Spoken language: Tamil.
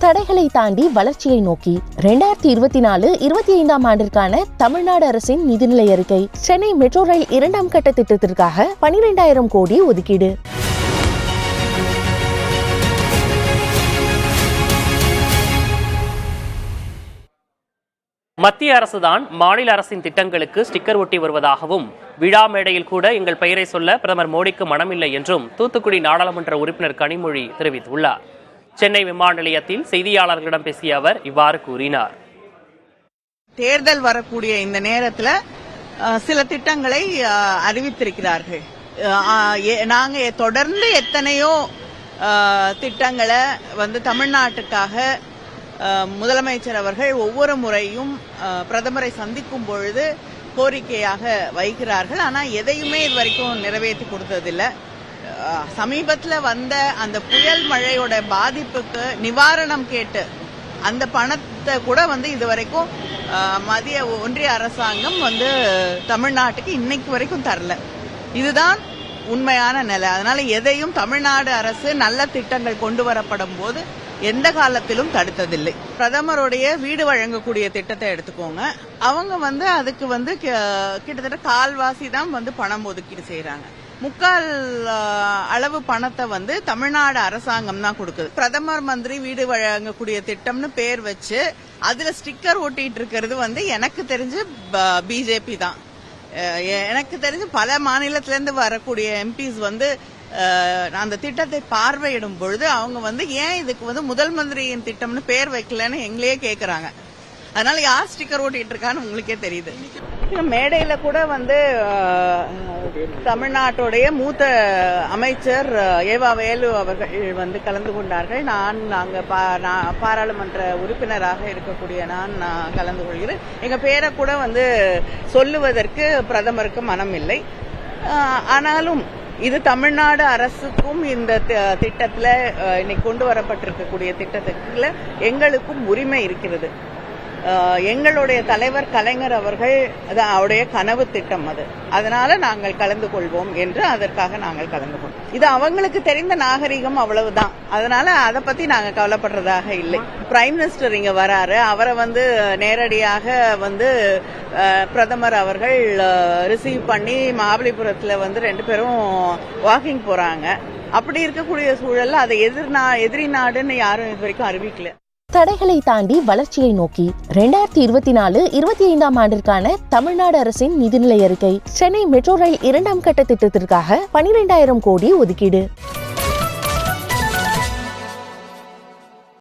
தடைகளை தாண்டி வளர்ச்சியை நோக்கி 2024-25 ஆண்டிற்கான தமிழ்நாடு அரசின் நிதிநிலை அறிக்கை. சென்னை மெட்ரோ ரயில் 2ஆம் கட்ட திட்டத்திற்காக 12,000 கோடி ஒதுக்கீடு. மத்திய அரசுதான் மாநில அரசின் திட்டங்களுக்கு ஸ்டிக்கர் ஒட்டி வருவதாகவும், விழா மேடையில் கூட எங்கள் பெயரை சொல்ல பிரதமர் மோடிக்கு மனமில்லை என்றும் தூத்துக்குடி நாடாளுமன்ற உறுப்பினர் கனிமொழி தெரிவித்துள்ளார். சென்னை விமான நிலையத்தில் செய்தியாளர்களிடம் பேசிய அவர் இவ்வாறு கூறினார். தேர்தல் வரக்கூடிய இந்த நேரத்தில் சில திட்டங்களை அறிவித்திருக்கிறார்கள். நாங்க தொடர்ந்து எத்தனையோ திட்டங்களை தமிழ்நாட்டுக்காக முதலமைச்சர் அவர்கள் ஒவ்வொரு முறையும் பிரதமரை சந்திக்கும் பொழுது கோரிக்கையாக வைக்கிறார்கள். ஆனால் எதையுமே இது வரைக்கும் நிறைவேற்றி கொடுத்ததில்லை. சமீபத்தில் வந்த அந்த புயல் மழையோட பாதிப்புக்கு நிவாரணம் கேட்டு அந்த பணத்தை கூட இதுவரைக்கும் மத்திய ஒன்றிய அரசாங்கம் தமிழ்நாட்டுக்கு இன்னைக்கு வரைக்கும் தரல. இதுதான் உண்மையான நிலை. அதனால எதையும் தமிழ்நாடு அரசு நல்ல திட்டங்கள் கொண்டு வரப்படும் போது எந்த காலத்திலும் தடுத்ததில்லை. பிரதமருடைய வீடு வழங்கக்கூடிய திட்டத்தை எடுத்துக்கோங்க. அவங்க அதுக்கு கிட்டத்தட்ட கால்வாசி தான் பணம் ஒதுக்கீடு செய்யறாங்க. முக்கால் அளவு பணத்தை தமிழ்நாடு அரசாங்கம் தான் கொடுக்குது. பிரதமர் மந்திரி வீடு வழங்கக்கூடிய திட்டம்னு பேர் வச்சு அதுல ஸ்டிக்கர் ஒட்டிட்டு இருக்கிறது எனக்கு தெரிஞ்சு பிஜேபி தான். எனக்கு தெரிஞ்சு பல மாநிலத்தில இருந்து வரக்கூடிய எம்பிஸ் அந்த திட்டத்தை பார்வையிடும் பொழுது அவங்க ஏன் இதுக்கு முதல் மந்திரியின் திட்டம்னு பேர் வைக்கலன்னு எங்களையே கேக்குறாங்க. அதனால யார் ஸ்டிக்கர் ஓட்டிட்டு இருக்கான்னு உங்களுக்கே தெரியுது. மேடையில கூட தமிழ்நாட்டுடைய மூத்த அமைச்சர் ஏவா வேலு அவர்கள் கலந்து கொண்டார்கள். நாங்க பாராளுமன்ற உறுப்பினராக இருக்கக்கூடிய நான் கலந்து கொள்கிறேன். எங்க பேரை கூட சொல்லுவதற்கு பிரதமருக்கு மனம் இல்லை. ஆனாலும் இது தமிழ்நாடு அரசுக்கும் இந்த திட்டத்துல இன்னைக்கு கொண்டு வரப்பட்டிருக்கக்கூடிய திட்டத்துக்குள்ள எங்களுக்கும் உரிமை இருக்கிறது. எங்களுடைய தலைவர் கலைஞர் அவர்கள் அவருடைய கனவு திட்டம் அது. அதனால நாங்கள் கலந்து கொள்வோம் என்று அதற்காக நாங்கள் கலந்து கொள்வோம். இது அவங்களுக்கு தெரிந்த நாகரிகம், அவ்வளவுதான். அதனால அதை பத்தி நாங்க கவலைப்படுறதாக இல்லை. பிரைம் மினிஸ்டர் இங்க வராரு. அவரை நேரடியாக பிரதமர் அவர்கள் ரிசீவ் பண்ணி மகாபலிபுரத்துல 2 பேரும் வாக்கிங் போறாங்க. அப்படி இருக்கக்கூடிய சூழல்ல அதை எதிரி நாடுன்னு யாரும் இது வரைக்கும் அறிவிக்கல. தடைகளை தாண்டி வளர்ச்சியை நோக்கி 2024-25 ஆண்டிற்கான தமிழ்நாடு அரசின் நிதிநிலை அறிக்கை. சென்னை மெட்ரோ ரயில் 2ஆம் கட்ட திட்டத்திற்காக 12,000 கோடி ஒதுக்கீடு.